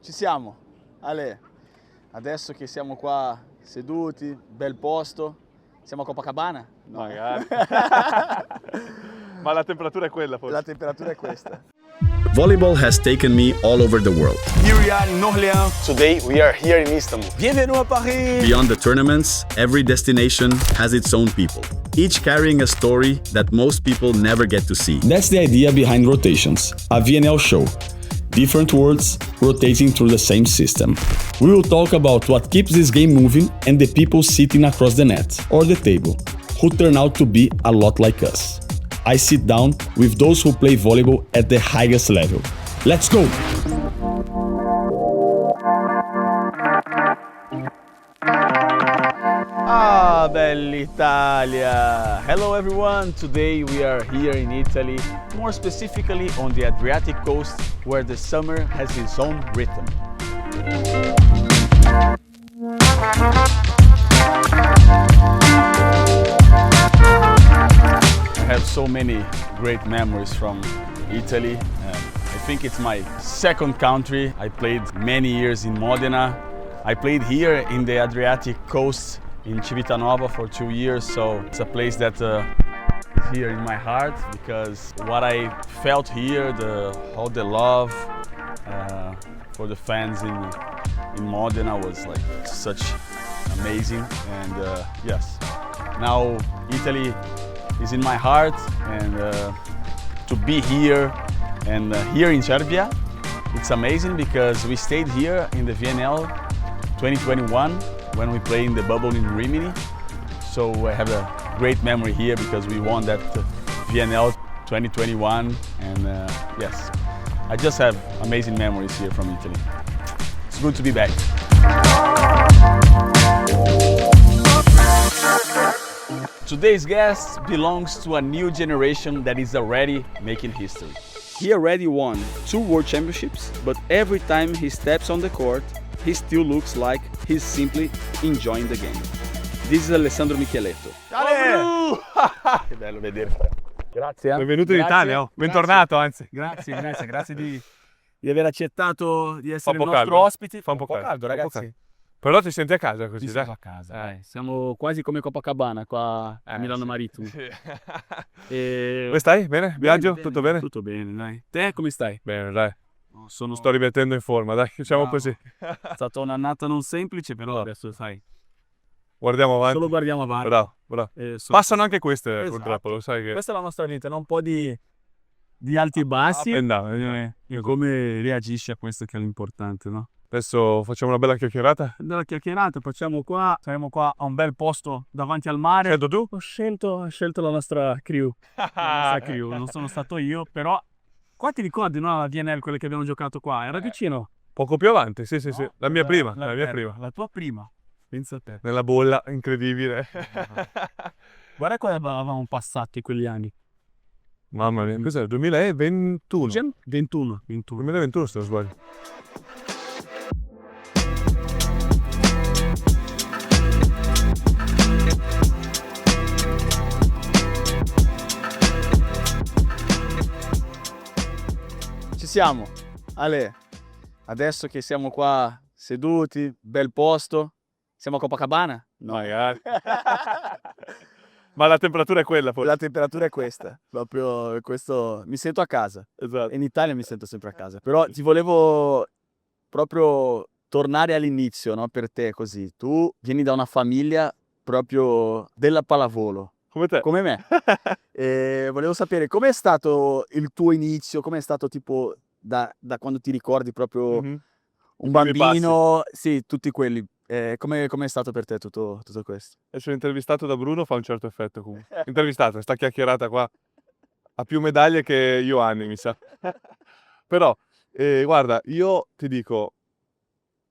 Ci siamo. Ale, adesso che siamo qua seduti, bel posto, siamo a Copacabana? No. Magari. Ma la temperatura è quella forse. La temperatura è questa. Volleyball has taken me all over the world. Here we are in Orléans. Today we are here in Istanbul. Bienvenue à Paris. Beyond the tournaments, every destination has its own people, each carrying a story that most people never get to see. That's the idea behind Rotations, a VNL show. Different worlds rotating through the same system. We will talk about what keeps this game moving and the people sitting across the net or the table, who turn out to be a lot like us. I sit down with those who play volleyball at the highest level. Let's go! Ah, bell'Italia! Hello everyone, today we are here in Italy, more specifically on the Adriatic coast where the summer has its own rhythm. I have so many great memories from Italy. I think it's my second country. I played many years in Modena. I played here in the Adriatic coast in Civitanova for 2 years, so it's a place that is here in my heart because what I felt here, all the love for the fans in Modena was like such amazing. And yes, now Italy is in my heart, and to be here and here in Serbia, it's amazing because we stayed here in the VNL 2021 when we played in the bubble in Rimini. So I have a great memory here because we won that VNL 2021, and yes, I just have amazing memories here from Italy. It's good to be back. Today's guest belongs to a new generation that is already making history. He already won 2 World Championships, but every time he steps on the court, he still looks like he's simply enjoying the game. This is Alessandro Micheletto. Ale! Che bello vederti. Grazie. Benvenuto in Grazie. Italia, oh. Bentornato anzi. Grazie di aver accettato di essere Fa il un po' nostro caldo. ospite. Fa un po' caldo, caldo, fa un po' ragazzi. caldo. Però ti senti a casa così, Mi dai. sento a casa, dai. Siamo quasi come Copacabana qua a Milano sì. Maritimo. Sì. E... Come stai? Bene? Viaggio? Bene, Tutto bene? Tutto bene, dai. Te come stai? Bene, dai. Sono Sto rimettendo in forma, dai. Siamo Bravo. così. È stata un'annata non semplice, però adesso sai, Guardiamo avanti. solo guardiamo avanti. Bravo, bravo. Passano anche queste, Esatto. purtroppo, lo sai che... Questa è la nostra vita, no? Un po' di alti e bassi. Up and down. E come reagisci a questo che è l'importante, no? Adesso facciamo una bella chiacchierata. Dalla chiacchierata facciamo qua, saremo qua a un bel posto davanti al mare. Scelto tu? Ho scelto la nostra crew. Non sono stato io, però qua ti ricordi, no? La VNL, quelle che abbiamo giocato qua, era vicino. Poco più avanti, sì. No? La mia prima, La prima. tua prima. Pensa a te. Nella bolla, incredibile. Guarda come avevamo passati quegli anni. Mamma mia, cos'è? 2021? 21. 2021 se non sbaglio. Ci siamo. Ale, adesso che siamo qua seduti, bel posto, siamo a Copacabana? No. Magari. Ma la temperatura è quella forse. La temperatura è questa, proprio questo, mi sento a casa. Esatto. In Italia mi sento sempre a casa, però ti volevo proprio tornare all'inizio, no? Per te così, tu vieni da una famiglia proprio della pallavolo, Come te. come me. E volevo sapere com'è stato il tuo inizio, com'è stato tipo da quando ti ricordi proprio Mhm. un I primi bambino, sì, tutti quelli. Com'è stato per te tutto questo? Essere intervistato da Bruno fa un certo effetto comunque. Intervistato, sta chiacchierata qua. Ha più medaglie che io anni, mi sa. Però, guarda, io ti dico,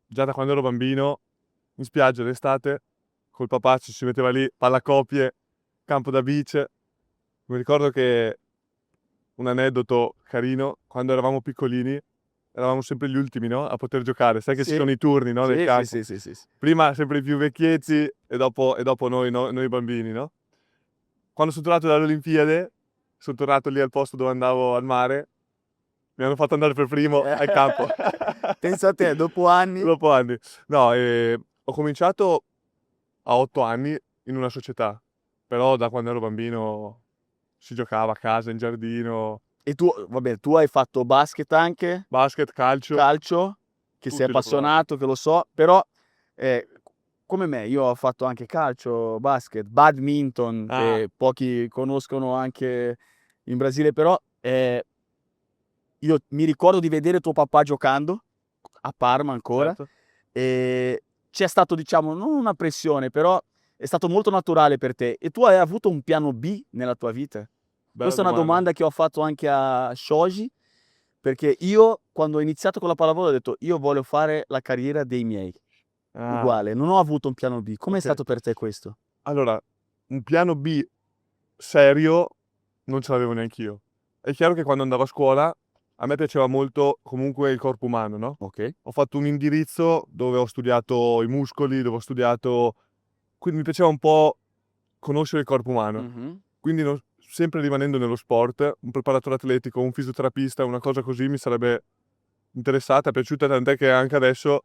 già da quando ero bambino, in spiaggia d'estate, col papà ci si metteva lì, pallacoppie, campo da beach. Mi ricordo che un aneddoto carino, quando eravamo piccolini, eravamo sempre gli ultimi, no? A poter giocare. Sai che ci Sì. sono i turni, no? Del campo. Sì. Prima sempre i più vecchietti e dopo noi bambini, no? Quando sono tornato dalle Olimpiadi, sono tornato lì al posto dove andavo al mare, mi hanno fatto andare per primo al campo. Pensa a te, dopo anni. Dopo anni. No, ho cominciato a 8 anni in una società, però da quando ero bambino si giocava a casa, in giardino, E tu, vabbè, tu hai fatto basket anche, basket, calcio. calcio, che sei Tutti l'ho appassionato, che lo so, però come me, io ho fatto anche calcio, basket, badminton, Ah. che pochi conoscono anche in Brasile, però io mi ricordo di vedere tuo papà giocando a Parma ancora, Certo. e c'è stato, diciamo, non una pressione, però è stato molto naturale per te. E tu hai avuto un piano B nella tua vita? Bella Questa è una domanda che ho fatto anche a Shoji, perché io quando ho iniziato con la pallavolo ho detto io voglio fare la carriera dei miei, Ah, uguale, non ho avuto un piano B. Com'è ok. stato per te questo? Allora, un piano B serio non ce l'avevo neanch'io. È chiaro che quando andavo a scuola a me piaceva molto comunque il corpo umano, no? Ok. Ho fatto un indirizzo dove ho studiato i muscoli, dove ho studiato... Quindi mi piaceva un po' conoscere il corpo umano. Mhm. Quindi sempre rimanendo nello sport, un preparatore atletico, un fisioterapista, una cosa così mi sarebbe interessata, piaciuta, tant'è che anche adesso,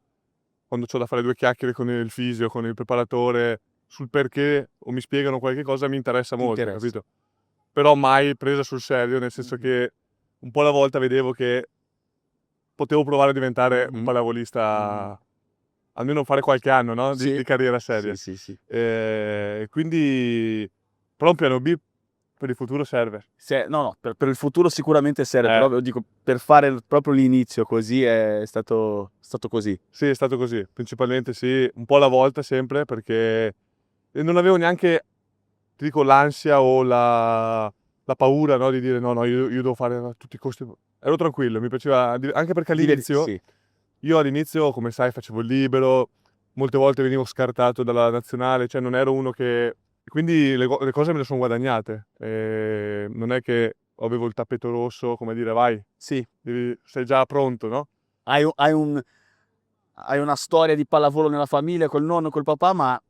quando ho da fare 2 chiacchiere con il fisio, con il preparatore, sul perché o mi spiegano qualche cosa, mi interessa Ti molto, interessa. capito? Però mai presa sul serio, nel senso Mhm. che un po' alla volta vedevo che potevo provare a diventare un Mhm. pallavolista, almeno fare qualche anno, no? Sì. Di carriera seria. Sì. Quindi, però un piano B per il futuro serve. No, per il futuro sicuramente serve, Eh. però io dico, per fare proprio l'inizio così è stato così. Sì, è stato così, principalmente sì, un po' alla volta sempre, perché non avevo neanche, ti dico, l'ansia o la paura, no, di dire no, io devo fare a tutti i costi. Ero tranquillo, mi piaceva, anche perché all'inizio, Sì. io all'inizio, come sai, facevo il libero, molte volte venivo scartato dalla nazionale, cioè non ero uno che... Quindi le cose me le sono guadagnate, non è che avevo il tappeto rosso, come dire, vai, Sì. sei già pronto, no? Hai una storia di pallavolo nella famiglia col nonno, col papà, ma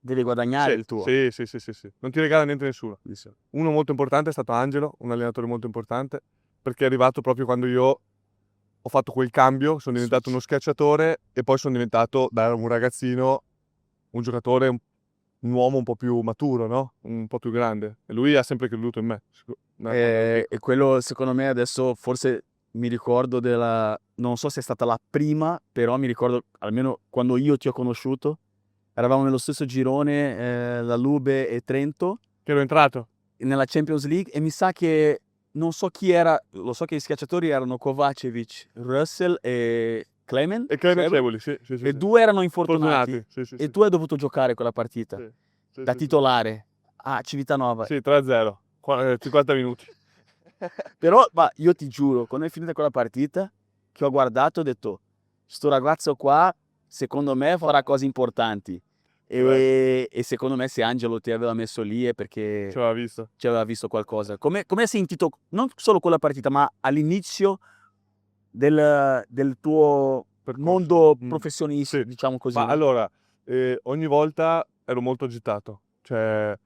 devi guadagnare il tuo. Sì. Non ti regala niente nessuno. Uno molto importante è stato Angelo, un allenatore molto importante, perché è arrivato proprio quando io ho fatto quel cambio, sono diventato uno schiacciatore e poi sono diventato da un ragazzino un giocatore, un uomo un po' più maturo, no? Un po' più grande. E lui ha sempre creduto in me. E quello, secondo me, adesso forse mi ricordo non so se è stata la prima, però mi ricordo almeno quando io ti ho conosciuto, eravamo nello stesso girone, la Lube e Trento, Che ero entrato. nella Champions League, e mi sa che non so chi era, lo so che i schiacciatori erano Kovacevic, Russell e Clement. E Clement Cevoli, sì. E 2 erano infortunati. Sì. E tu hai dovuto giocare quella partita Sì, da titolare a Civitanova. Sì, 3-0, 50 minuti. Però, ma io ti giuro, quando è finita quella partita, che ho guardato, ho detto, sto ragazzo qua, secondo me farà cose importanti. E secondo me se Angelo ti aveva messo lì è perché Ci aveva visto. ci aveva visto qualcosa. Come hai sentito, non solo quella partita, ma all'inizio del tuo Percorso. mondo professionista, Sì. diciamo così? Ma no? allora, ogni volta ero molto agitato, cioè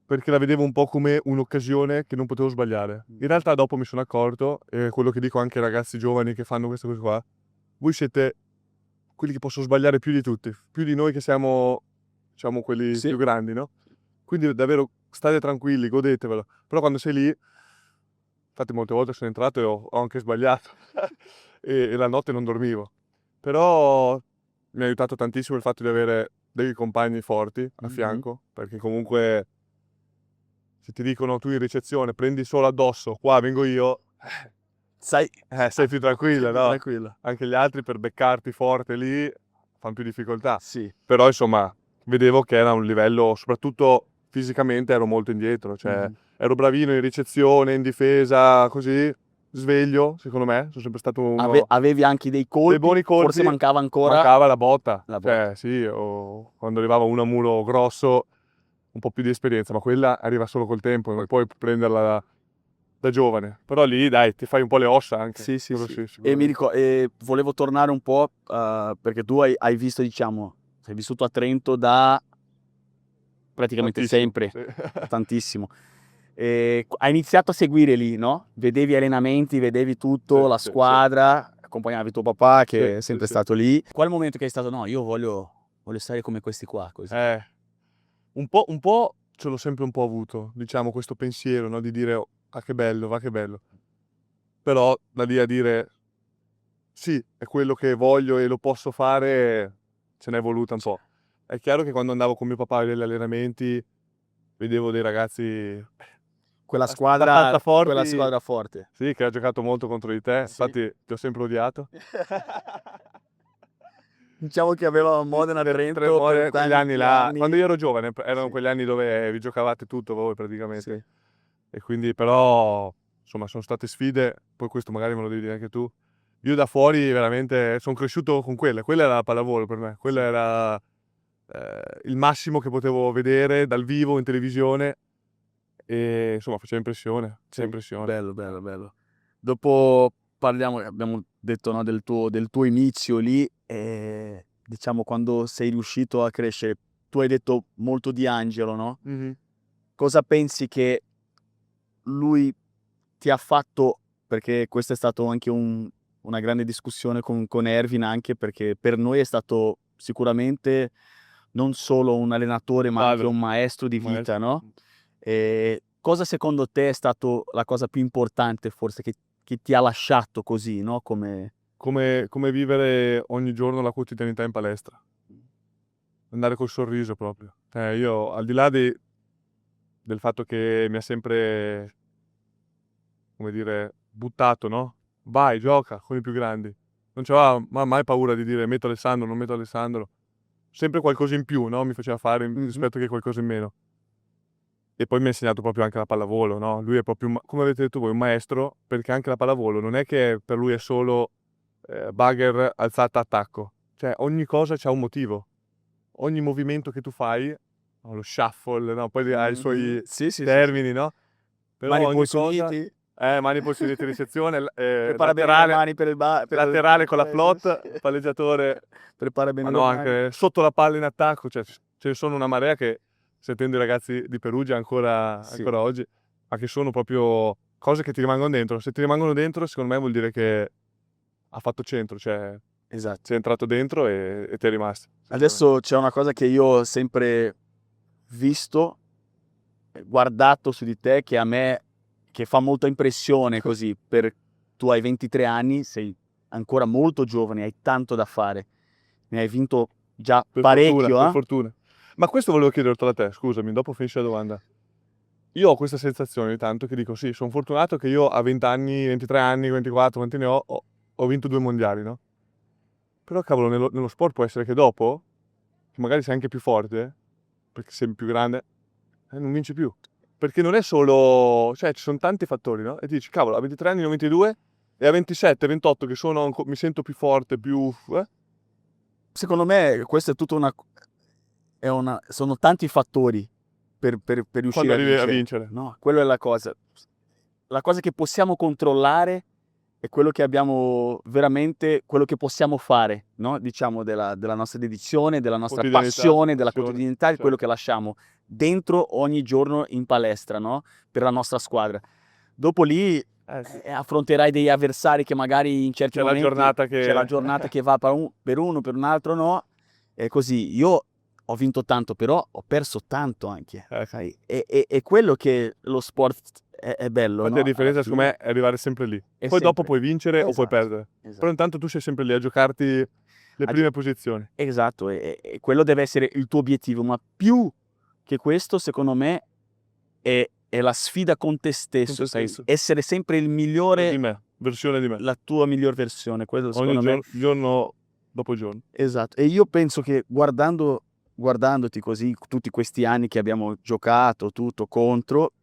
perché la vedevo un po' come un'occasione che non potevo sbagliare. In realtà dopo mi sono accorto, e quello che dico anche ai ragazzi giovani che fanno queste cose qua, voi siete quelli che possono sbagliare più di tutti, più di noi che siamo, diciamo, quelli Sì. più grandi, no? Quindi davvero state tranquilli, godetevelo. Però quando sei lì, infatti molte volte sono entrato e ho anche sbagliato e la notte non dormivo. Però mi ha aiutato tantissimo il fatto di avere dei compagni forti a fianco, perché comunque se ti dicono tu in ricezione prendi solo addosso, qua vengo io, Sai, sei più tranquillo, no? tranquillo. Anche gli altri per beccarti forte lì fanno più difficoltà. Sì. Però insomma vedevo che era un livello, soprattutto fisicamente ero molto indietro, cioè ero bravino in ricezione, in difesa, così, sveglio, secondo me, sono sempre stato uno... Avevi anche dei colpi, dei buoni colpi, forse mancava ancora mancava la botta. la botta. Cioè sì, o quando arrivava uno a muro grosso, un po' più di esperienza, ma quella arriva solo col tempo, non puoi prenderla da giovane. Però lì, dai, ti fai un po' le ossa anche. Sì. Sicuramente. E volevo tornare un po', perché tu hai visto, diciamo, sei vissuto a Trento da praticamente Tantissimo, sempre, sì. tantissimo. Hai iniziato a seguire lì, no? Vedevi allenamenti, vedevi tutto, Sì, la sì, squadra, accompagnavi tuo papà che Sì, è sempre sì. stato lì. Qual è il momento che hai stato, no, io voglio stare come questi qua, così. Un po' ce l'ho sempre un po' avuto, diciamo, questo pensiero, no, di dire: "Oh, ah che bello, va che bello". Però da lì a dire: "Sì, è quello che voglio e lo posso fare", ce n'è voluta un po'. È chiaro che quando andavo con mio papà a vedere gli allenamenti, vedevo dei ragazzi Quella abbastanza forti, squadra forte. sì, che ha giocato molto contro di te, Sì. infatti ti ho sempre odiato. Diciamo che aveva Modena Trento per Quegli anni là, anni. quando io ero giovane, erano Sì. quegli anni dove vi giocavate tutto voi praticamente. Sì. E quindi però, insomma, sono state sfide, poi questo magari me lo devi dire anche tu. Io da fuori veramente son cresciuto con quella era la pallavolo per me, quella era, il massimo che potevo vedere dal vivo in televisione e insomma faceva impressione, Sì, faceva impressione. bello, bello, bello. Dopo parliamo, abbiamo detto, no, del tuo inizio lì, diciamo quando sei riuscito a crescere. Tu hai detto molto di Angelo, no? Mh-mh. Cosa pensi che lui ti ha fatto, perché questo è stato anche una grande discussione con Ervin, anche perché per noi è stato sicuramente non solo un allenatore, ma anche Padre, un maestro di maestro. vita, no? Cosa secondo te è stato la cosa più importante forse che ti ha lasciato così, no, come Come vivere ogni giorno la quotidianità in palestra. Andare col sorriso proprio. Io al di là del fatto che mi ha sempre, come dire, buttato, no, vai, gioca con i più grandi. Non c'aveva mai paura di dire metto Alessandro, non metto Alessandro. Sempre qualcosa in più, no, mi faceva fare rispetto che qualcosa in meno. E poi mi ha insegnato proprio anche la pallavolo, no, lui è proprio come avete detto voi, un maestro, perché anche la pallavolo non è che per lui è solo, bugger, alzata, attacco. Cioè ogni cosa c'ha un motivo. Ogni movimento che tu fai, no, lo shuffle, no, poi ha i suoi sì, sì, sì, termini, no, però mani ogni polsi cosa uniti, mani polsi uniti ricezione, prepara bene le mani per il laterale con la sì, float, palleggiatore, prepara ma bene le no, mani. anche sotto la palla in attacco, cioè ce ne sono una marea che, sentendo i ragazzi di Perugia ancora Sì. oggi, ma che sono proprio cose che ti rimangono dentro. Se ti rimangono dentro, secondo me vuol dire che ha fatto centro, cioè Esatto. sei entrato dentro e ti è rimasto. Adesso c'è una cosa che io ho sempre visto, guardato su di te, che a me che fa molta impressione così, tu hai 23 anni, sei ancora molto giovane, hai tanto da fare. Ne hai vinto già Per parecchio, fortuna, per fortuna. Ma questo volevo chiedertelo a te, scusami, dopo finisci la domanda. Io ho questa sensazione ogni tanto che dico: "Sì, son fortunato che io a 20 anni, 23 anni, 24, quanti ne ho vinto 2 mondiali", no, però cavolo nello sport può essere che dopo, che magari sei anche più forte, perché sei più grande, non vinci più. Perché non è solo, cioè ci son tanti fattori, no, e dici: "Cavolo, a 23 anni ne ho 22 e a 27, 28 che sono mi sento più forte, più Secondo me questo è tutta sono tanti fattori per riuscire quando a arrivi a vincere, vincere". no, quello è la cosa. La cosa che possiamo controllare è quello che abbiamo veramente, quello che possiamo fare, no, diciamo della nostra dedizione, della nostra passione, della quotidianità, di quello che lasciamo dentro ogni giorno in palestra, no, per la nostra squadra. Dopo lì, Sì. affronterai degli avversari che magari in certi C'è la momenti giornata che c'è la giornata che va per uno, per un altro no, e così. Io ho vinto tanto, però ho perso tanto anche, sai, è quello che lo sport è bello, Infatti no, la alla differenza secondo fine. me è arrivare sempre lì. È Poi dopo sempre puoi vincere o puoi esatto, perdere. esatto. Però intanto tu sei sempre lì a giocarti le A prime posizioni. Esatto, e quello deve essere il tuo obiettivo, ma più che questo secondo me è la sfida con te Con stesso, te sai, stesso. essere sempre il Di migliore, me, versione di me. la tua miglior versione, quello Ogni secondo me. giorno dopo giorno. Esatto, e io penso che guardandoti così tutti questi anni che abbiamo giocato, tutto contro,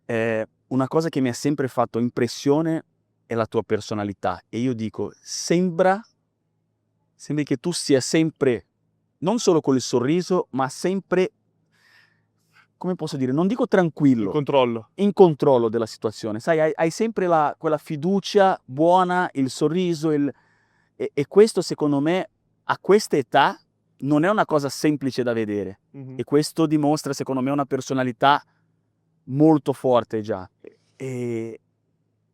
una cosa che mi ha sempre fatto impressione è la tua personalità, e io dico sembri che tu sia sempre, non solo con il sorriso, ma sempre, come posso dire, non dico Il tranquillo, controllo. in controllo della situazione, sai, hai sempre quella fiducia buona, il sorriso, e questo secondo me a questa età non è una cosa semplice da vedere, Mh-mh. e questo dimostra secondo me una personalità molto forte già. E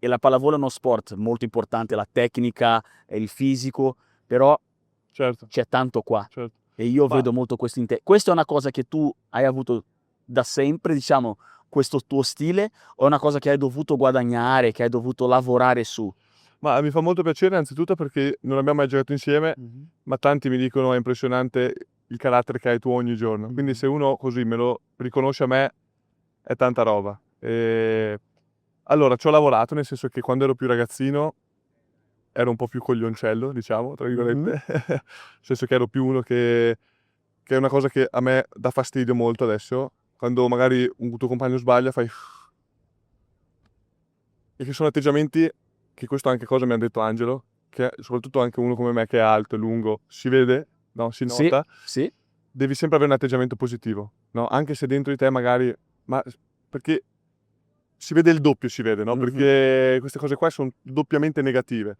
la pallavolo è uno sport molto importante, la tecnica e il fisico, però Certo, c'è tanto qua. certo. E io Ma- vedo molto questo in te. Questa è una cosa che tu hai avuto da sempre, diciamo, questo tuo stile, o è una cosa che hai dovuto guadagnare, che hai dovuto lavorare su? Ma mi fa molto piacere innanzitutto perché non abbiamo mai giocato insieme, ma tanti mi dicono è impressionante il carattere che hai tu ogni giorno. Quindi Mhm. se uno così me lo riconosce a me è tanta roba. Allora, ci ho lavorato, nel senso che quando ero più ragazzino ero un po' più coglioncello, diciamo, tra virgolette. Nel senso che ero più uno che è una cosa che a me dà fastidio molto adesso. Quando magari un tuo compagno sbaglia fai... E che sono atteggiamenti, che questo anche cosa mi ha detto Angelo, che soprattutto anche uno come me che è alto e lungo, si vede, no? Si Sì, nota, sì. devi sempre avere un atteggiamento positivo, no? Anche se dentro di te magari, ma perché si vede il doppio, si vede, no? Mhm. Perché queste cose qua sono doppiamente negative.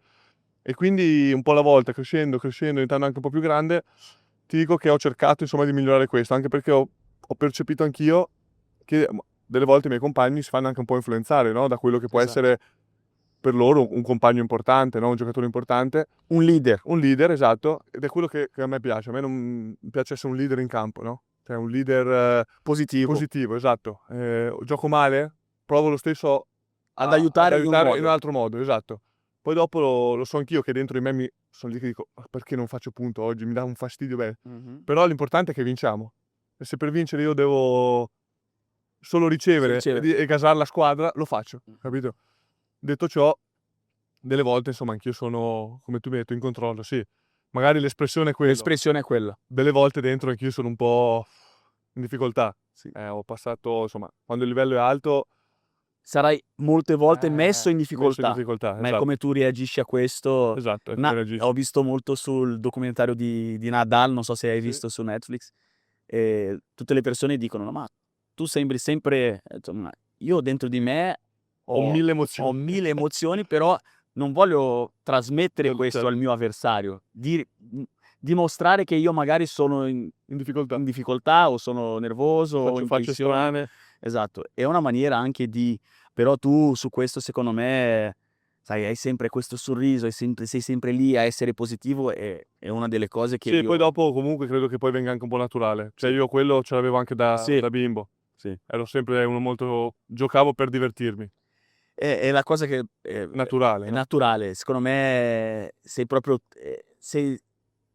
E quindi un po' alla volta, crescendo, diventando anche un po' più grande, ti dico che ho cercato insomma di migliorare questo, anche perché ho percepito anch'io che delle volte i miei compagni si fanno anche un po' influenzare, no? Da quello che può Esatto. essere per loro un compagno importante, no? Un giocatore importante, Un leader. un leader, esatto, ed è quello che a me piace. A me non piace essere un leader in campo, no? Cioè un leader Positivo. positivo, esatto. Gioco male, provo lo stesso Ad aiutare in un modo. in un altro modo, esatto. Poi dopo lo so anch'io che dentro di me sono lì che dico: "Ah, perché non faccio punto oggi? Mi dà un fastidio bene." Mhm. Però l'importante è che vinciamo. E se per vincere io devo solo ricevere Ricevere. e gasare la squadra, lo faccio, Mhm. capito? Detto ciò, delle volte insomma anch'io sono, come tu mi hai detto, in controllo, sì. Magari l'espressione è quello. L'espressione è quella. Delle volte dentro anch'io sono un po' in difficoltà. Sì. Ho passato, insomma, quando il livello è alto, Sarai molte volte messo in messo in difficoltà. difficoltà, Ma è esatto. come tu reagisci a questo. Esatto, è come reagisci. Ho visto molto sul documentario di Nadal, non so se hai Sì. visto su Netflix, e tutte le persone dicono: "No, ma tu sembri sempre", insomma, io dentro di me Ho 1000 emozioni. ho 1000 emozioni, però non voglio trasmettere Certo, questo certo. al mio avversario. Dimostrare che io magari sono In difficoltà. in difficoltà o sono nervoso o Faccio in facce tensione. strane. Esatto, è una maniera anche di, però tu su questo secondo me, sai, hai sempre questo sorriso, sei sempre lì a essere positivo, è una delle cose che Sì, poi io. dopo comunque credo che poi venga anche un po' naturale. Cioè Sì. io quello ce l'avevo anche Sì, da bimbo. sì. Ero sempre uno molto giocavo per divertirmi. È la cosa che Naturale, è no? naturale. Secondo me sei proprio sei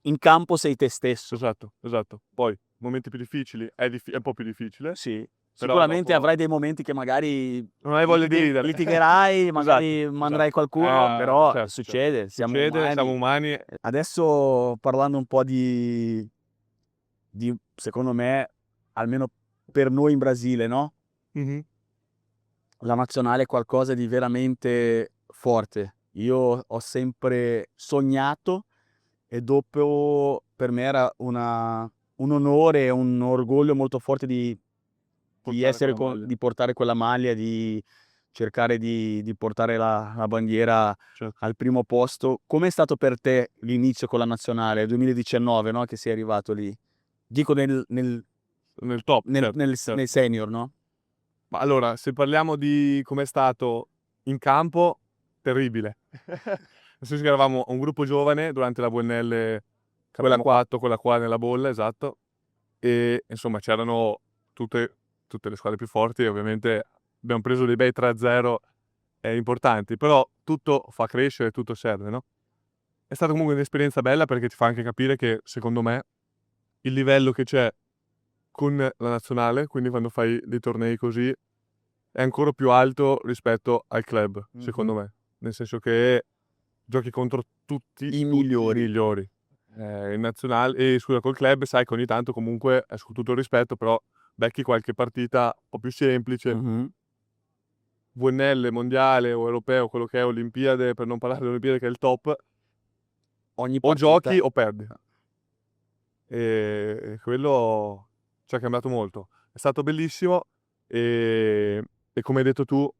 in campo sei te stesso. Esatto, esatto. Poi momenti più difficili è un po' più difficile, Sì. però Sicuramente dopo avrai dei momenti che magari non hai voglia di ridere. litigherai, magari Esatto, manderai esatto. qualcuno, però Certo, certo. succede, siamo Succede, siamo umani. umani. Adesso parlando un po' di secondo me, almeno per noi in Brasile, no, Mh-mh. la nazionale è qualcosa di veramente forte. Io ho sempre sognato, e dopo per me era un onore e un orgoglio molto forte di Portare essere quella maglia. di portare quella maglia, di cercare di portare la bandiera Certo. al primo posto. Com'è stato per te l'inizio con la nazionale? 2019, no, che sei arrivato lì. Dico Nel top, certo, certo. nei senior, no? Ma allora, se parliamo di com'è stato in campo, terribile. Nel senso che eravamo un gruppo giovane durante la VNL che Quella abbiamo qua. fatto, quella qua nella bolla, esatto. E insomma c'erano tutte le squadre più forti e ovviamente abbiamo preso dei bei 3-0 importanti, però tutto fa crescere, tutto serve, no? È stata comunque un'esperienza bella perché ti fa anche capire che, secondo me, il livello che c'è con la nazionale, quindi quando fai dei tornei così, è ancora più alto rispetto al club, secondo me. Nel senso che giochi contro tutti I i migliori. migliori. In nazionale scusa, col club sai che ogni tanto comunque, con tutto il rispetto, però becchi qualche partita un po' più semplice. Mh-mh. VNL, mondiale o europeo, quello che è Olimpiade, per non parlare delle Olimpiadi che è il top, Ogni o partita. giochi o perdi. E quello ci ha cambiato molto. È stato bellissimo e come hai detto tu,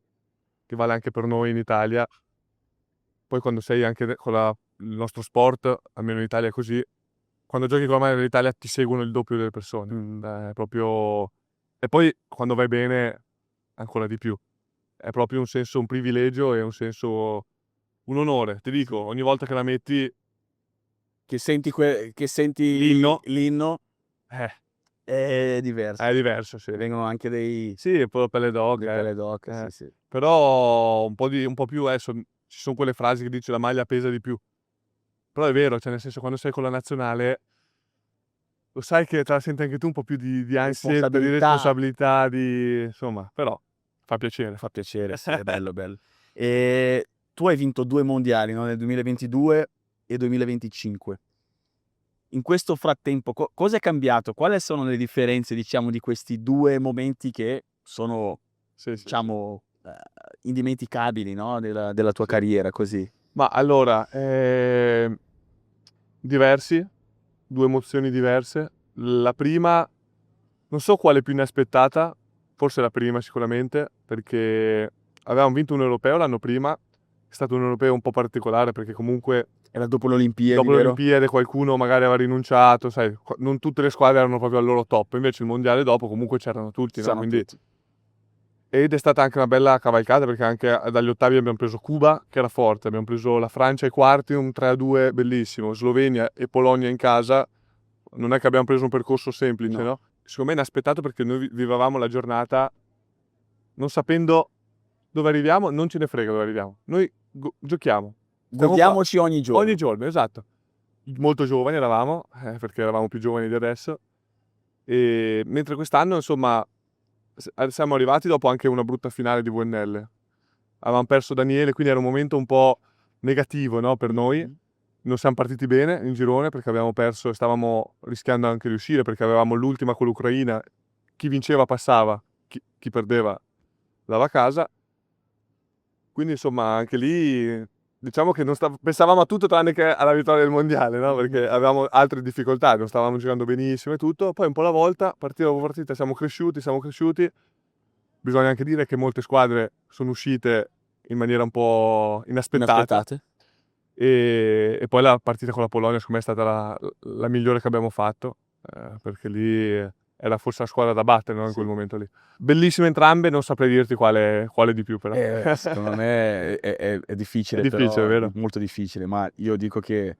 che vale anche per noi in Italia, poi quando sei anche con il nostro sport, almeno in Italia è così, quando giochi con la maglia dell'Italia ti seguono il doppio delle persone. È proprio... E poi quando vai bene ancora di più. è proprio un privilegio e un onore. Ti dico, ogni volta che la metti, Che senti L'inno. è È diverso. diverso, sì. Vengono anche dei Sì, è un po' pelle d'oca, pelle d'oca, eh. sì, sì. Però un po' più adesso ci son quelle frasi che dice: "La maglia pesa di più". Però è vero, cioè nel senso quando sei con la nazionale lo sai che te la senti anche tu un po' più di ansietta, di responsabilità, di insomma, però fa piacere. Fa piacere, sì, è bello, bello. Tu hai vinto 2 mondiali, no, nel 2022 e 2025. In questo frattempo cosa è cambiato? Quali sono le differenze, diciamo, di questi 2 momenti che sono, Sì, sì. diciamo, indimenticabili, no, della tua Sì. carriera così? Ma allora, diversi, 2 emozioni diverse. La prima, non so quale più inaspettata, forse la prima sicuramente, perché avevamo vinto un europeo l'anno prima, è stato un europeo un po' particolare perché comunque Era dopo le Olimpiadi, dopo le vero? Olimpiadi qualcuno magari aveva rinunciato, sai, non tutte le squadre erano proprio al loro top, invece il mondiale dopo comunque c'erano tutti, no? Sono Quindi tutti. ed è stata anche una bella cavalcata perché anche dagli ottavi abbiamo preso Cuba, che era forte, abbiamo preso la Francia ai quarti, un 3-2 bellissimo, Slovenia e Polonia in casa, non è che abbiamo preso un percorso semplice, No. no? Secondo me è inaspettato perché noi vivevamo la giornata non sapendo dove arriviamo, non ce ne frega dove arriviamo. Noi giochiamo. Stiamo qua Godiamoci ogni giorno. ogni giorno, esatto. Molto giovani eravamo, perché eravamo più giovani di adesso. Mentre quest'anno, insomma, siamo arrivati dopo anche una brutta finale di VNL. Avevamo perso Daniele, quindi era un momento un po' negativo, no, per noi. Mh-mh. Non siamo partiti bene in girone perché avevamo perso e stavamo rischiando anche di uscire perché avevamo l'ultima con l'Ucraina. Chi vinceva passava, chi perdeva andava a casa. Quindi insomma anche lì diciamo che non pensavamo a tutto tranne che alla vittoria del mondiale, no, perché avevamo altre difficoltà, non stavamo giocando benissimo e tutto. Poi un po' alla volta, partita dopo partita siamo cresciuti. Bisogna anche dire che molte squadre sono uscite in maniera un po' inaspettata. Inaspettate? E poi la partita con la Polonia secondo me è stata la migliore che abbiamo fatto, perché lì era forse la squadra da battere, no, in Sì. quel momento lì. Bellissime entrambe, non saprei dirti quale di più però. Secondo me è difficile, È difficile, però vero? molto difficile, ma io dico che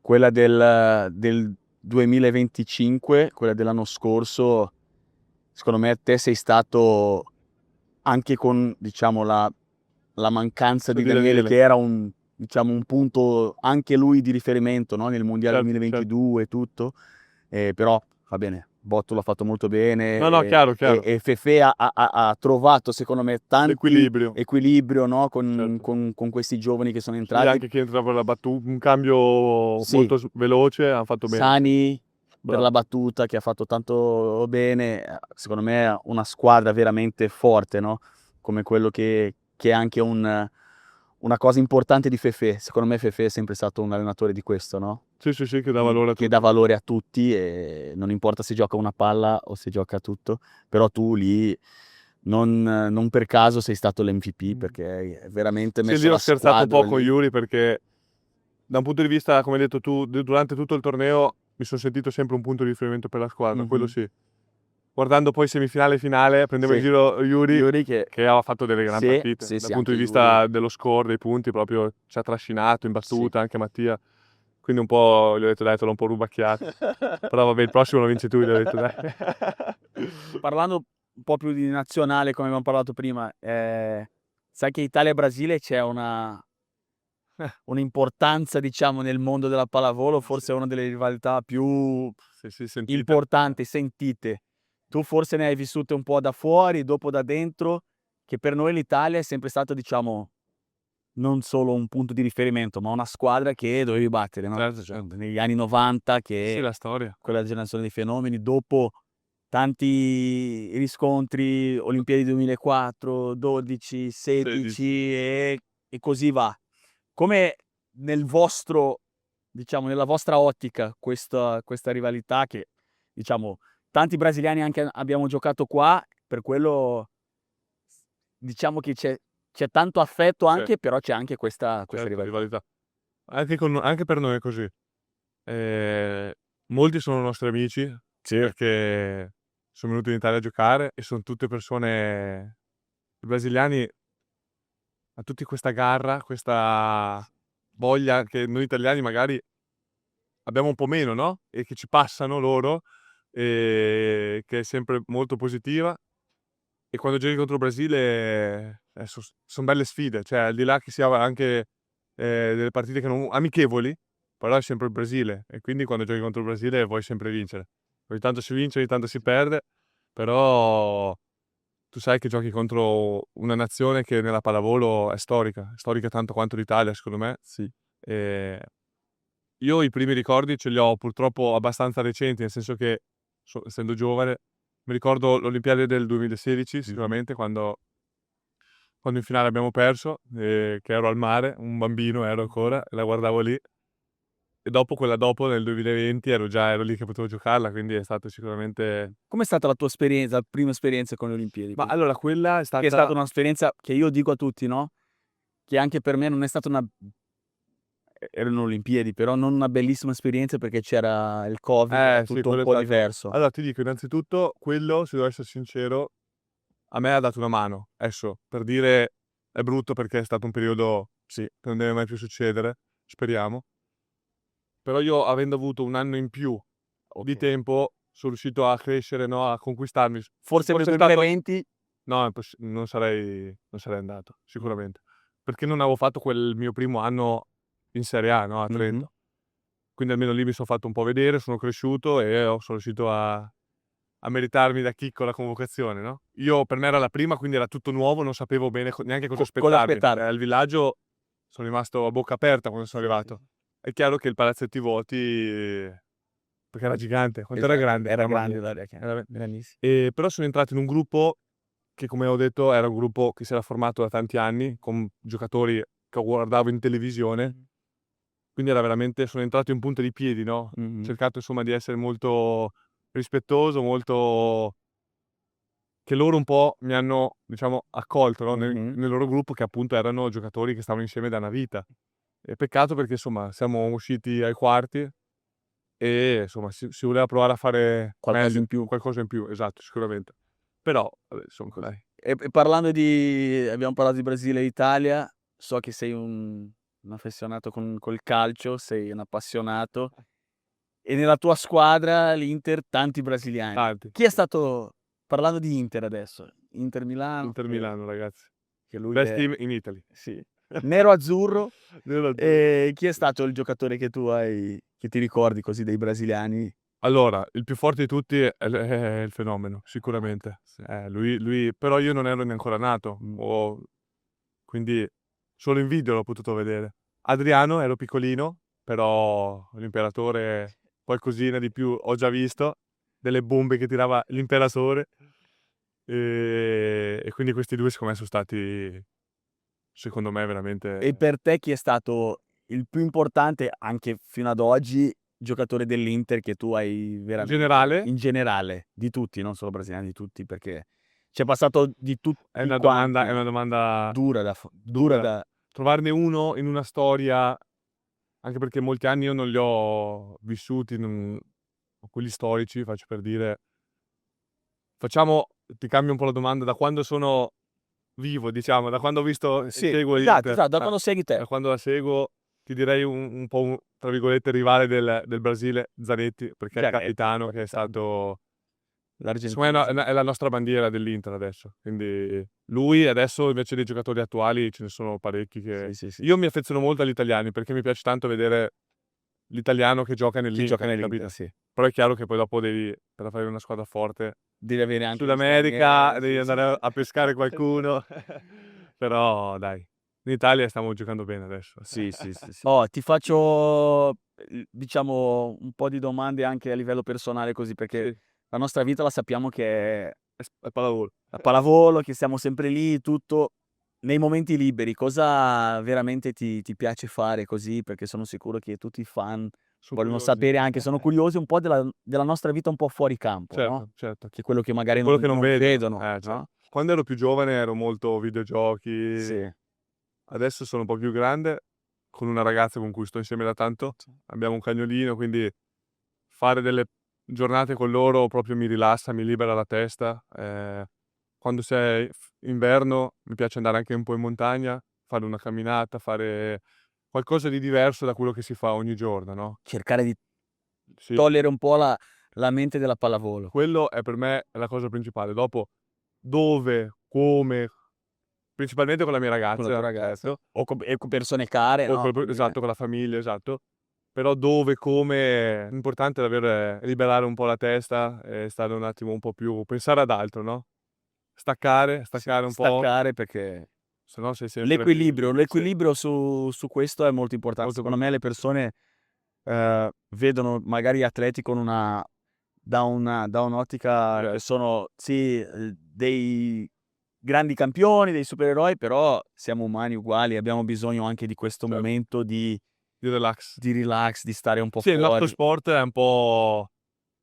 quella del 2025, quella dell'anno scorso, secondo me te sei stato anche con, diciamo, la mancanza di Daniele, che era un, diciamo, un punto anche lui di riferimento, no, nel mondiale Certo, 2022 e tutto, però va bene, Botto l'ha fatto molto bene, No, chiaro. e Fefè ha trovato secondo me tanti equilibrio, no, Certo. con questi giovani che sono Sì, entrati. anche chi entra per un cambio Sì. molto veloce, han fatto bene. Sani per Bravo. la battuta, che ha fatto tanto bene, secondo me è una squadra veramente forte, no, come quello che è anche una cosa importante di Fefè. Secondo me Fefè è sempre stato un allenatore di questo, no, Sì, che dà valore a che tutti. dà valore a tutti, e non importa se gioca una palla o se gioca tutto, però tu lì non per caso sei stato l'MVP, perché hai veramente Sì, messo lì ho la scherzato un po' squadra con lì. Yuri perché da un punto di vista, come hai detto tu, durante tutto il torneo mi son sentito sempre un punto di riferimento per la squadra, quello sì. Guardando poi semifinale e finale, prendeva in Sì. giro Yuri che aveva fatto delle gran sì, partite. sì, Dal sì, punto anche di vista Yuri. dello score, dei punti, proprio ci ha trascinato in Sì. battuta, anche Mattia. Quindi un po' gli ho detto: "Dai, te l'ho un po' rubacchiato". Però vabbè, il prossimo lo vinci tu, gli ho detto dai. Parlando un po' più di nazionale, come abbiamo parlato prima, sai che Italia e Brasile c'è un'importanza, diciamo, nel mondo della pallavolo, forse è una delle rivalità più Sì, sentite. importanti, sentite. Tu forse ne hai vissute un po' da fuori, dopo da dentro, che per noi l'Italia è sempre stata, diciamo, non solo un punto di riferimento, ma una squadra che dovevi battere, no, Certo. negli anni '90, Sì, che la storia. quella generazione di fenomeni, dopo tanti riscontri, Olimpiadi 2004, 12, 16 e così va. Come nel vostro, diciamo, nella vostra ottica questa rivalità che, diciamo, tanti brasiliani anche abbiamo giocato qua, per quello diciamo che c'è tanto affetto Sì. anche, però c'è anche questa Certo, rivalità. rivalità. Anche per noi è così. Molti sono nostri amici, perché son venuti in Italia a giocare e son tutte persone, i brasiliani a tutti questa garra, questa voglia che noi italiani magari abbiamo un po' meno, no? E che ci passano loro, che è sempre molto positiva. E quando giochi contro il Brasile, son belle sfide, cioè al di là che sia anche, delle partite che non amichevoli, però è sempre il Brasile e quindi quando giochi contro il Brasile vuoi sempre vincere. Ogni tanto si vince, ogni tanto si perde, però tu sai che giochi contro una nazione che nella pallavolo è storica tanto quanto l'Italia secondo me. Sì. Ehm, io i primi ricordi ce li ho purtroppo abbastanza recenti, nel senso che essendo giovane, mi ricordo l'Olimpiade del 2016 sicuramente quando in finale abbiamo perso, che ero al mare, un bambino ero ancora, e la guardavo lì. E dopo quella dopo nel 2020 ero lì che potevo giocarla, quindi è stato sicuramente Com'è stata la tua esperienza, la prima esperienza con le Olimpiadi? ma allora quella è Che è stata stata un'esperienza che io dico a tutti, no, che anche per me non è stata erano Olimpiadi, però non una bellissima esperienza perché c'era il Covid, era sì, tutto un quello è po' stato diverso. allora ti dico innanzitutto quello, se devo essere sincero, a me ha dato una mano. Adesso, per dire è brutto perché è stato un periodo, sì, che non deve mai più succedere, speriamo. Però io avendo avuto 1 anno in più di tempo, sono riuscito a crescere, no, a conquistarmi. Forse nel Fosse stato 2020 no, non sarei andato, sicuramente. Perché non avevo fatto quel mio primo anno in Serie A, no, a mh-mh. Trento. Quindi almeno lì mi son fatto un po' vedere, sono cresciuto e sono riuscito a meritarmi da chicco la convocazione, no. Io per me era la prima, quindi era tutto nuovo, non sapevo bene neanche cosa Cosa aspettarmi. aspettarmi. Al villaggio sono rimasto a bocca aperta quando sono arrivato. È chiaro che il palazzetto vuoti perché era gigante, quanto era Esatto, grande, era mamma grande mia. l'area che Era grandiss però sono entrato in un gruppo che, come ho detto, era un gruppo che si era formato da tanti anni, con giocatori che guardavo in televisione, quindi era veramente sono entrato in punta di piedi, no, ho Mh-mh. cercato insomma di essere molto rispettoso, molto che loro un po' mi hanno, diciamo, accolto, no, Mh-mh. nel loro gruppo che appunto erano giocatori che stavano insieme da una vita. E peccato perché insomma siamo usciti ai quarti e insomma si voleva provare a fare Qualcosa meglio, in più. qualcosa in più, esatto, sicuramente. Però vabbè insomma dai. E parlando di abbiamo parlato di Brasile e Italia, so che sei un affezionato col calcio, sei un appassionato e nella tua squadra, l'Inter, tanti brasiliani. Tanti. Chi è stato parlando di Inter adesso, Inter Milano, Inter Milano ragazzi. che lui Best è team in Italy. sì, nero-azzurro, Nerazzurro. chi è stato il giocatore che tu hai che ti ricordi così dei brasiliani? Allora, il più forte di tutti è il fenomeno, sicuramente. Lui però io non ero ancora nato, quindi solo in video l'ho potuto vedere. Adriano ero piccolino, però l'imperatore qualcosina di più ho già visto, delle bombe che tirava l'imperatore. E quindi questi 2 secondo me son stati, secondo me E veramente per te chi è stato il più importante, anche fino ad oggi, giocatore dell'Inter che tu hai in veramente generale in generale, di tutti, non solo brasiliani, di tutti, perché c'è passato di è tutti una domanda è quanti. una domanda Dura dura. da Trovarne uno in una storia, anche perché molti anni io non li ho vissuti, quelli storici, faccio per dire facciamo ti cambio un po' la domanda, da quando sono vivo diciamo, da quando ho visto e sì, seguo esatto, l'Inter, esatto, da quando segui te. da quando la seguo, ti direi un po' un tra virgolette "rivale" del Brasile, Zanetti, perché è il Zanetti, capitano che è stato secondo me l'argentino. è la nostra bandiera dell'Inter adesso. Quindi lui, adesso invece dei giocatori attuali ce ne sono parecchi Sì, che sì, sì. io mi affeziono molto agli italiani, perché mi piace tanto vedere l'italiano che gioca Chi gioca nell'Inter, nell'Inter, capito? sì. Però è chiaro che poi dopo devi per fare una squadra forte Devi avere in anche Sud gli America stranieri, devi sì, sì. andare a pescare qualcuno. Però dai, in Italia stiamo giocando bene adesso. Sì, sì, sì, sì. Oh, ti faccio, diciamo un po' di domande anche a livello personale così, perché Sì, la nostra vita la sappiamo che è pallavolo. è pallavolo, che siamo sempre lì, tutto. Nei momenti liberi cosa veramente ti piace fare così? Perché sono sicuro che tutti i fan Son vogliono curiosi. sapere anche sono curiosi un po' della nostra vita un po' fuori campo, no, Certo, certo. che è quello che magari Quello che non non vedono. vedono, Cer no? Quando ero più giovane ero molto videogiochi, Sì. adesso sono un po' più grande, con una ragazza con cui sto insieme da tanto, abbiamo un cagnolino, quindi fare delle giornate con loro proprio mi rilassa, mi libera la testa. Quando c'è inverno mi piace andare anche un po' in montagna, fare una camminata, fare qualcosa di diverso da quello che si fa ogni giorno, no? Cercare di Sì. togliere un po' la mente della pallavolo. Quello è per me la cosa principale. Dopo, dove, come, principalmente con la mia ragazza, Con la tua ragazza. certo. E con persone care, O no? esatto, con la famiglia, esatto. Però dove, come, l'importante è avere liberare un po' la testa e stare un attimo un po' più, pensare ad altro, no? Staccare un po', Staccare, perché se no sei sempre... l'equilibrio su questo è molto importante. Molto Secondo me le persone vedono magari gli atleti con da un'ottica che sono dei grandi campioni, dei supereroi, però siamo umani uguali, abbiamo bisogno anche di questo Certo. momento di di relax. relax, di stare un po' Sì, il nostro fuori. sport è un po'...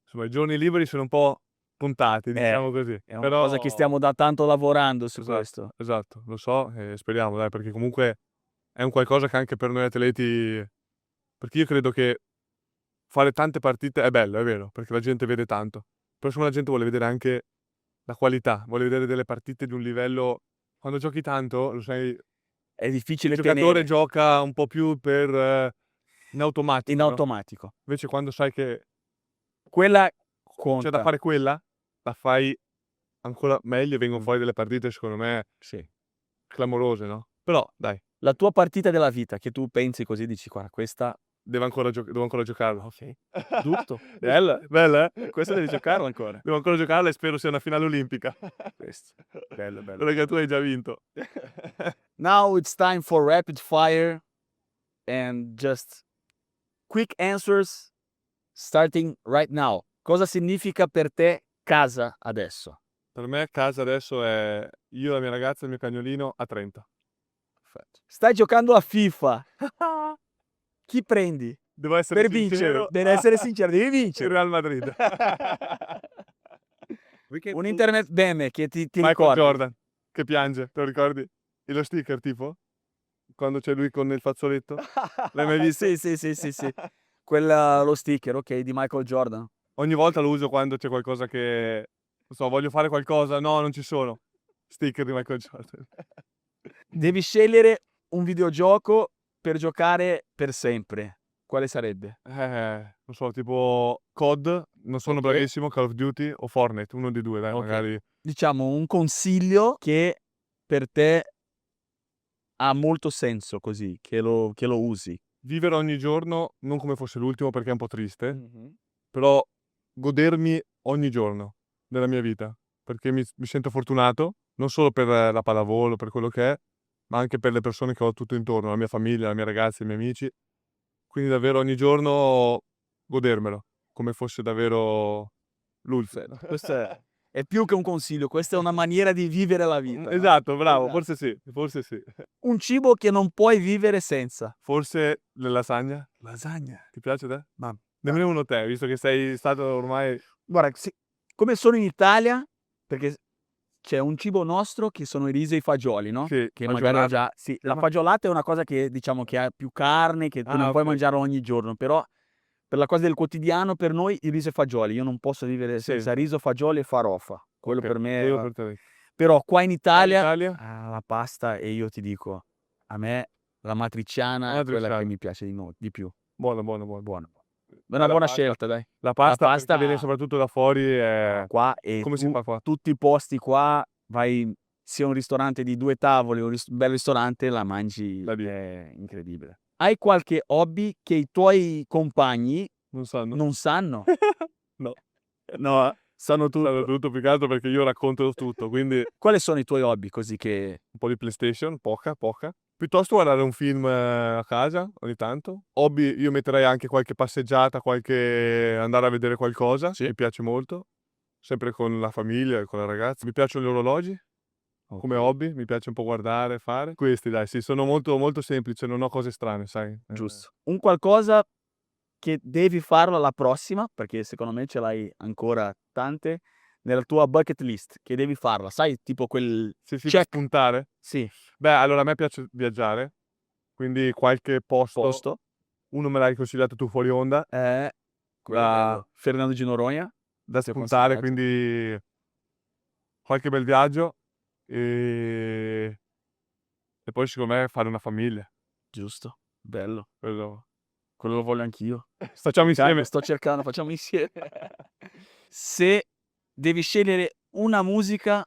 Insomma, i giorni liberi sono un po' puntati, diciamo così. È una cosa che Però... stiamo da tanto lavorando su Esatto, questo. esatto, lo so e speriamo dai, perché comunque è un qualcosa che anche per noi atleti, perché io credo che fare tante partite è bello, è vero, perché la gente vede tanto. Però secondo me la gente vuole vedere anche la qualità, vuole vedere delle partite di un livello. Quando giochi tanto, lo sai, È il difficile giocatore tenere gioca un po' più per in automatico, in no? automatico. Invece quando sai che Quella c'è da conta. fare quella, la fai ancora meglio e vengono Mh. fuori delle partite secondo me Sì. clamorose, no? Però dai, La tua partita della vita che tu pensi così, dici: "Guarda, questa devo ancora giocarla. okay, giusto, Bella, eh? questa devi giocarla ancora." Devo ancora giocarla e spero sia una finale olimpica. Questo. Bello, bello. Perché tu hai già vinto. Now it's time for rapid fire and just quick answers starting right now. Cosa significa per te casa adesso? Per me casa adesso è io, la mia ragazza e il mio cagnolino a 30. Perfetto. Stai giocando a FIFA. Chi prendi? Devo essere Per vincere. sincero. Devi essere sincero, devi Il vincere. Real Madrid. Un internet meme che ti Michael ricordi. Jordan che piange, te lo ricordi? E lo sticker tipo? Quando c'è lui con il fazzoletto? L'hai mai visto? Sì. Lo sticker, okay, di Michael Jordan. Ogni volta lo uso quando c'è qualcosa che non so, voglio fare qualcosa, no, non ci sono. Sticker di Michael Jordan. Devi scegliere un videogioco per giocare per sempre. Quale sarebbe? Non so, tipo COD, non sono Okay. bravissimo, Call of Duty o Fortnite, uno dei due dai, Okay. magari. Diciamo un consiglio che per te ha molto senso così, che lo usi. Vivere ogni giorno non come fosse l'ultimo perché è un po' triste, però godermi ogni giorno della mia vita, perché mi sento fortunato, non solo per la pallavolo, per quello che è, ma anche per le persone che ho tutto intorno, la mia famiglia, la mia ragazza, i miei amici. Quindi davvero ogni giorno godermelo, come fosse davvero l'ultimo. Questo è più che un consiglio, questa è una maniera di vivere la vita, no? Esatto, bravo, Esatto. forse sì, forse sì. Un cibo che non puoi vivere senza. Forse le lasagne? Lasagna. Ti piace a te? Ma Nemmeno uno te, visto che sei stato ormai... guarda, come sono in Italia, perché c'è un cibo nostro che sono i riso e i fagioli, no? Sì, Che magari ho già sì, la fagiolata è una cosa che diciamo che ha più carne, che tu non puoi ok. mangiarla ogni giorno, però per la cosa del quotidiano per noi il riso e fagioli, io non posso vivere Sì. senza riso, fagioli e farofa. Quello Ok, per me quello per te. però qua in Italia, Italia? la pasta, e io ti dico, a me la matriciana è quella che Matriciana. mi piace di più. Buono. Buona. È una buona scelta, dai. La pasta, La pasta perché viene soprattutto da fuori è... qua e Come si fa qua? tutti i posti qua, vai sia un ristorante di 2 tavoli o un bel ristorante, la mangi, Da lì. è incredibile. Hai qualche hobby che i tuoi compagni Non sanno. non sanno? No. No, sanno tutto. Sanno tutto più che altro perché io racconto tutto, quindi un Quali sono i tuoi hobby così che po' di PlayStation, poca. Piuttosto guardare un film a casa ogni tanto. Hobby, io metterei anche qualche passeggiata, qualche andare a vedere qualcosa, mi piace molto. Sempre con la famiglia e con la ragazza. Mi piacciono gli orologi come hobby, mi piace un po' guardare, fare. Questi dai, sì, sono molto, molto semplici, non ho cose strane, sai. giusto. Un qualcosa che devi farlo alla prossima, perché secondo me ce l'hai ancora tante, nella tua bucket list, che devi farla. Sai, tipo quel Se si check. puntare? Sì, Beh, allora a me piace viaggiare, quindi qualche posto. Uno me l'hai consigliato tu fuori onda, da Fernando Gino Noronha. da Ti ho spuntare, consigliato. quindi qualche bel viaggio e e poi secondo me fare una famiglia. Giusto, bello. Quello Quello lo voglio anch'io. facciamo insieme. Dai, sto cercando, facciamo insieme. Se devi scegliere una musica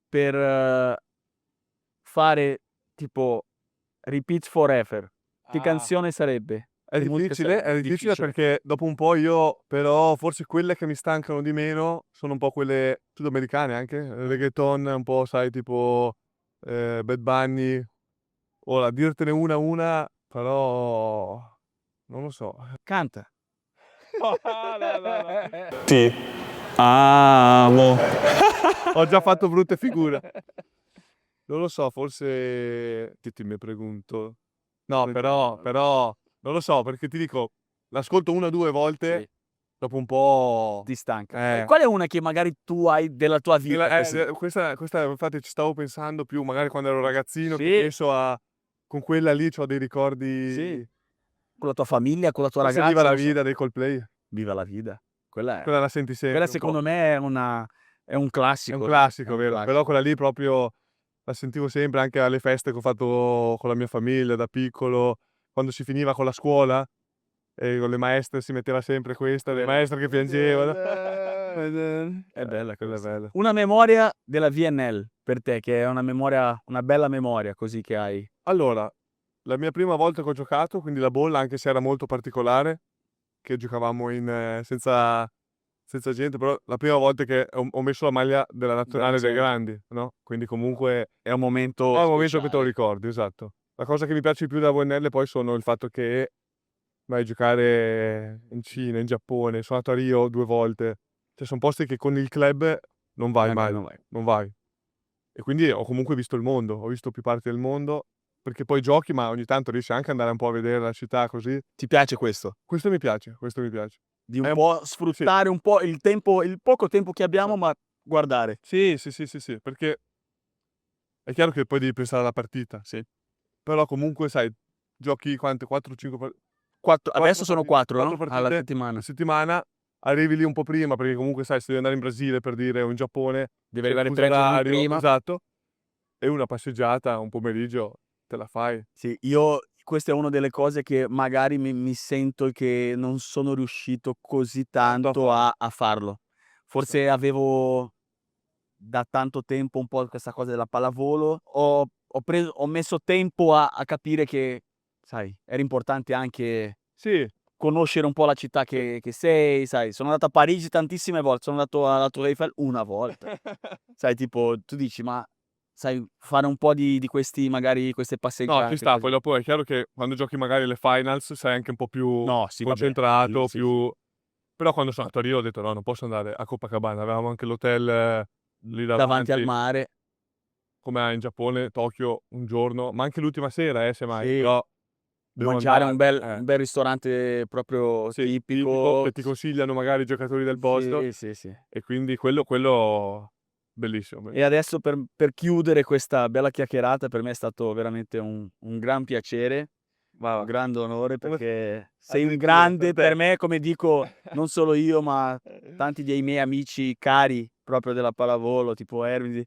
per fare tipo repeat forever, che canzone sarebbe? È Che musica difficile, sarebbe? è difficile perché dopo un po' io però forse quelle che mi stancano di meno sono un po' quelle sudamericane anche, reggaeton un po' sai tipo, Bad Bunny. Ora dirtene una, però non lo so. Canta. Ti amo. Ho già fatto brutte figure. Non lo so, forse ti mi pregunto. No, però non lo so, perché ti dico, l'ascolto 1 o 2 volte, Sì, dopo un po'. ti stanca. Eh. Qual è una che magari tu hai della tua vita? così? Questa infatti ci stavo pensando più, magari quando ero ragazzino, che Sì. penso a con quella lì c'ho dei ricordi. Sì. Con la tua famiglia, con la tua Forse ragazza. Viva la non so. vita dei Coldplay. Viva la vita. Quella Quella la senti sempre quella un po'. secondo me è un È classico. un classico, È un vero? classico. Però quella lì proprio la sentivo sempre anche alle feste che ho fatto con la mia famiglia da piccolo, quando si finiva con la scuola e con le maestre si metteva sempre questa, le maestre che piangevano. È bella Quella è questa. bella. Una memoria della VNL per te, che è una memoria, una bella memoria così che hai. Allora, la mia prima volta che ho giocato, quindi la bolla, anche se era molto particolare, che giocavamo senza gente, però la prima volta che ho messo la maglia della nazionale dei Certo. grandi, no? Quindi comunque È un momento è un momento che te lo speciale. ricordi, esatto. La cosa che mi piace di più della VNL poi sono il fatto che vai a giocare in Cina, in Giappone, sono andato a Rio 2 volte. Cioè son posti che con il club non vai mai, Non vai. non vai. E quindi ho comunque visto il mondo, ho visto più parti del mondo, perché poi giochi, ma ogni tanto riesci anche ad andare un po' a vedere la città così. Ti piace questo? Questo mi piace, questo mi piace. Di un È un po' sfruttare un po' il tempo, il poco tempo che abbiamo, ma guardare. Sì, perché è chiaro che poi devi pensare alla partita, sì. Però comunque sai, giochi quante? 4 o 5 Adesso sono 4, no? partite Alla settimana. a settimana, arrivi lì un po' prima, perché comunque sai, se devi andare in Brasile per dire o in Giappone, Devi c'è il arrivare fuso 30 minuti orario, prima. esatto, e una passeggiata, un pomeriggio te la fai. Sì, questa è una delle cose che magari mi sento che non sono riuscito così tanto a farlo. Forse avevo da tanto tempo un po' questa cosa della pallavolo, ho messo tempo a capire che, sai, era importante anche Sì, conoscere un po' la città che sei, sai. Sono andato a Parigi tantissime volte, sono andato alla Tour Eiffel una volta. Sai, tipo, tu dici: "Ma sai, fare un po' di questi magari queste no, passeggiate ci sta, così". poi dopo è chiaro che quando giochi magari le finals sei anche un po' più No, sì, vabbè, concentrato, quello sì, più. Però quando sono andato a Rio ho detto: "No, non posso andare a Copacabana", avevamo anche l'hotel lì davanti al davanti, mare. come in Giappone, Tokyo, un giorno, ma anche l'ultima sera, semmai, Sì. però devo Mangiare a andare, un bel ristorante proprio sì, tipico, tipico. che ti consigliano magari i giocatori del posto, Sì, sì, sì. e quindi quello bellissimo. E adesso per chiudere questa bella chiacchierata, per me è stato veramente un gran piacere, un grande onore, perché sei un addirittura grande per te. per me, come dico, non solo io, ma tanti dei miei amici cari proprio della pallavolo, tipo Ervin.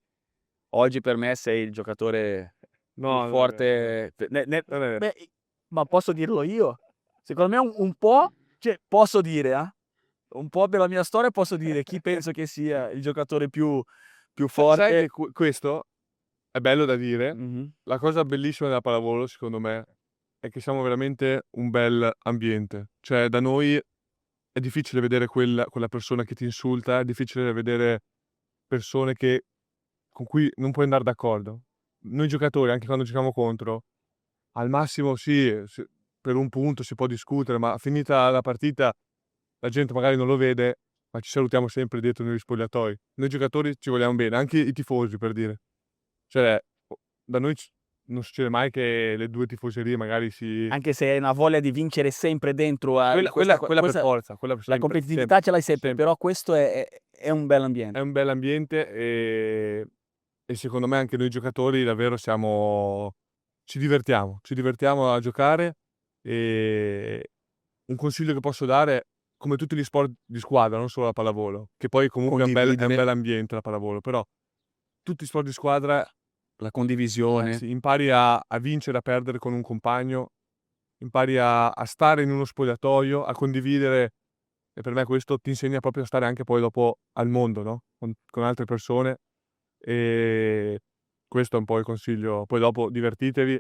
Oggi per me sei il giocatore più No, non è vero, forte non è vero. beh, ma posso dirlo io? Secondo me un po', cioè posso dire, un po' della mia storia posso dire chi penso che sia il giocatore più Sai forte. che questo è bello da dire. Mh-mh. La cosa bellissima della pallavolo, secondo me, è che siamo veramente un bel ambiente. Cioè, da noi è difficile vedere quella persona che ti insulta, è difficile vedere persone con cui non puoi andare d'accordo. Noi giocatori, anche quando giochiamo contro, al massimo sì, per un punto si può discutere, ma finita la partita la gente magari non lo vede, ma ci salutiamo sempre dietro negli spogliatoi. Noi giocatori ci vogliamo bene, anche i tifosi per dire. Cioè, da noi non succede mai che le 2 tifoserie magari si. Anche se hai una voglia di vincere sempre dentro a Quella per forza, quella la sempre, competitività ce l'hai sempre, sempre. però questo è un È bell'ambiente. un bell'ambiente, e secondo me anche noi giocatori davvero ci divertiamo a giocare, un consiglio che posso dare, come tutti gli sport di squadra, non solo la pallavolo, che poi comunque è un Condividere. bell'ambiente la pallavolo, però tutti gli sport di squadra La condivisione. Sì, impari a vincere, a perdere con un compagno, impari a stare in uno spogliatoio, a condividere, e per me questo ti insegna proprio a stare anche poi dopo al mondo, no? Con altre persone, e questo è un po' il consiglio. Poi dopo divertitevi,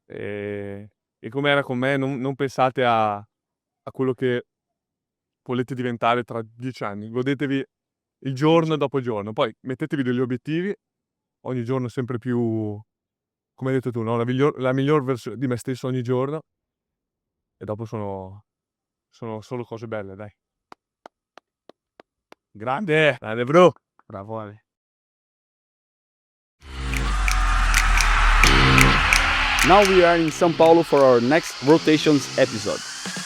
e come era con me, non pensate a quello che volete diventare tra 10 anni, godetevi il giorno dopo giorno, poi mettetevi degli obiettivi, ogni giorno sempre più, come hai detto tu, no? La miglior versione di me stesso ogni giorno, e dopo sono solo cose belle, dai. Grande! Grande bro! Bravo Ale. Now we are in São Paulo for our next Rotations episode.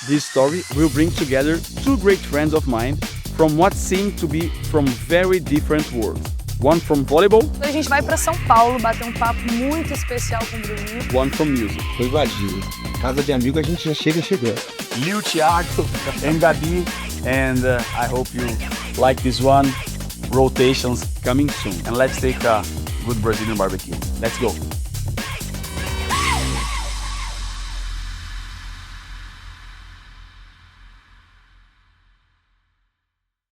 This story will bring together two great friends of mine from what seem to be from very different worlds. One from volleyball, A gente vai para São Paulo bater um papo muito especial com o Bruninho. one from music. Foi vadio. Casa de amigo a gente já chega chegando. Liu, Thiago, and Gabi, and I hope you like this one. Rotations coming soon. And let's take a good Brazilian barbecue. Let's go.